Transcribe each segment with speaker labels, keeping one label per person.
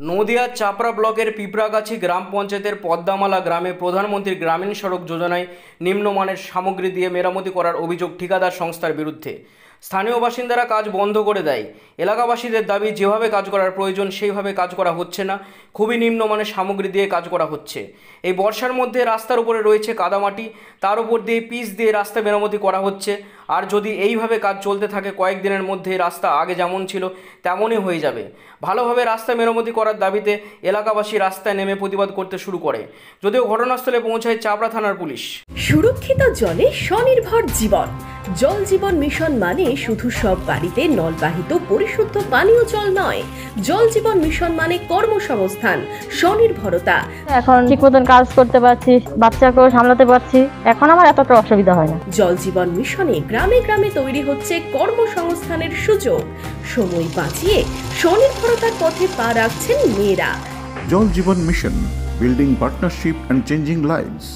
Speaker 1: নদিয়ার চাপড়া ব্লকের পিঁপড়াগাছি গ্রাম পঞ্চায়েতের পদ্মামালা গ্রামে প্রধানমন্ত্রী গ্রামীণ সড়ক যোজনায় নিম্নমানের সামগ্রী দিয়ে মেরামতি করার অভিযোগ ঠিকাদার সংস্থার বিরুদ্ধে। স্থানীয় বাসিন্দারা কাজ বন্ধ করে দেয়। এলাকাবাসীদের দাবি, যেভাবে কাজ করার প্রয়োজন সেইভাবে কাজ করা হচ্ছে না, খুবই নিম্নমানের সামগ্রী দিয়ে কাজ করা হচ্ছে। এই বর্ষার মধ্যে রাস্তার উপরে রয়েছে কাদামাটি, তার উপর দিয়ে পিচ দিয়ে রাস্তা মেরামতি করা হচ্ছে। আর যদি এইভাবে কাজ চলতে থাকে, কয়েকদিনের মধ্যে রাস্তা আগে যেমন ছিল তেমনই হয়ে যাবে। ভালোভাবে রাস্তা মেরামতি করার দাবিতে এলাকাবাসী রাস্তায় নেমে প্রতিবাদ করতে শুরু করে, যদিও ঘটনাস্থলে পৌঁছায় চাপড়া থানার পুলিশ।
Speaker 2: সুরক্ষিত জলে স্বনির্ভর জীবন। জল জীবন মিশন মানে শুধু সব বাড়িতে নলবাহিত পরিশুদ্ধ পানীয় জল নয়, জল জীবন মিশন মানে কর্মসংস্থান, স্বনির্ভরতা।
Speaker 3: এখন ঠিক মতন কাজ করতে পারছি, বাচ্চাকেও সামলাতে পারছি, এখন আমার এতটা অসুবিধা হয় না।
Speaker 2: জল জীবন মিশনে গ্রামে গ্রামে তৈরি হচ্ছে কর্মসংস্থানের সুযোগ। সময় বাঁচিয়ে স্বনির্ভরতার পথে পা রাখছেন মেয়েরা।
Speaker 4: Jal Jeevan mission, building partnership and changing lives.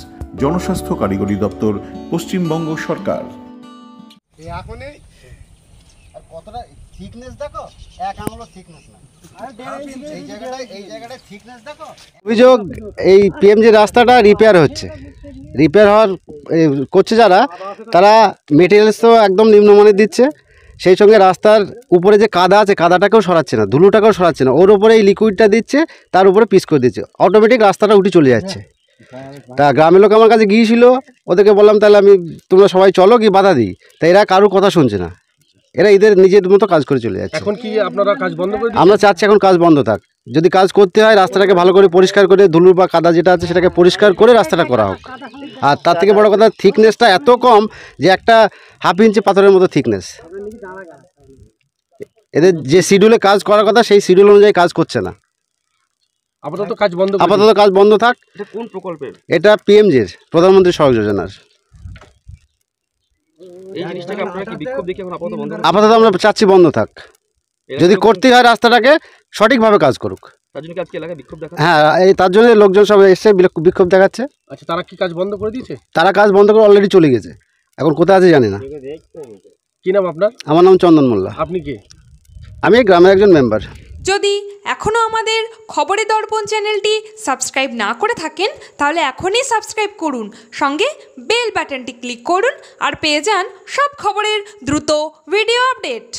Speaker 4: জনস্বাস্থ্য কারিগরি দপ্তর, পশ্চিমবঙ্গ সরকার।
Speaker 5: আর কতটা থিকনেস দেখো, এক আঙুল থিকনেস না, এই জায়গাটায় থিকনেস দেখো। অভিযোগ, এই পিএমজি রাস্তাটা রিপেয়ার হচ্ছে, রিপেয়ার হওয়ার করছে যারা, তারা মেটেরিয়ালস তো একদম নিম্নমানের দিচ্ছে, সেই সঙ্গে রাস্তার উপরে যে কাদা আছে কাদাটাকেও সরাচ্ছে না, ধুলোটাকেও সরাচ্ছে না, ওর উপরে এই লিকুইডটা দিচ্ছে, তার উপরে পিচ করে দিচ্ছে, অটোমেটিক রাস্তাটা উঠে চলে যাচ্ছে। তা গ্রামের লোক আমার কাছে গিয়েছিল, ওদেরকে বললাম তাহলে তোমরা সবাই চলো কি বাধা দিই, তা এরা কারোর কথা শুনছে না, এরা এদের নিজের মতো কাজ করে চলে যাচ্ছে।
Speaker 6: এখন কি আপনারা কাজ বন্ধ করে দিয়েছেন?
Speaker 5: আমরা চাচ্ছি এখন কাজ বন্ধ থাক, যদি কাজ করতে হয় রাস্তাটাকে ভালো করে পরিষ্কার করে, ধুলো বা কাদা যেটা আছে সেটাকে পরিষ্কার করে রাস্তাটা করা হোক। আর তার থেকে বড় কথা, থিকনেসটা এত কম যে একটা হাফ ইঞ্চি পাথরের মতো থিকনেস। এদের যে শিডিউলে কাজ করার কথা সেই শিডিউল অনুযায়ী কাজ করছে না।
Speaker 6: আপাতত কাজ বন্ধ,
Speaker 5: আপাতত কাজ বন্ধ থাক।
Speaker 1: এটা কোন প্রকল্পের?
Speaker 5: এটা পিএমজির, প্রধানমন্ত্রী সড়ক যোজনার।
Speaker 1: এই জিনিসটাকে আপনারা কি বিক্ষোভ দেখে এখন আপাতত বন্ধ?
Speaker 5: আপাতত আমরা চাচ্ছি বন্ধ থাক, যদি করতে হয় রাস্তাটাকে সঠিকভাবে কাজ করুক।
Speaker 1: তার জন্য কি আজকে এলাকায় বিক্ষোভ দেখা?
Speaker 5: হ্যাঁ, এই তার জন্য লোকজন সব এসে বিক্ষোভ দেখাচ্ছে।
Speaker 6: আচ্ছা, তারা কি কাজ বন্ধ করে দিয়েছে?
Speaker 5: তারা কাজ বন্ধ করে অলরেডি চলে গেছে, এখন কোথায় আছে জানি না।
Speaker 6: কি নাম আপনার?
Speaker 5: আমার নাম চন্দন মোল্লা।
Speaker 6: আপনি কি?
Speaker 5: আমি এই গ্রামের একজন মেম্বার।
Speaker 7: যদি এখনও আমাদের খবরের দর্পণ চ্যানেলটি সাবস্ক্রাইব না করে থাকেন, তাহলে এখনই সাবস্ক্রাইব করুন, সঙ্গে বেল বাটনটি ক্লিক করুন আর পেয়ে যান সব খবরের দ্রুত ভিডিও আপডেট।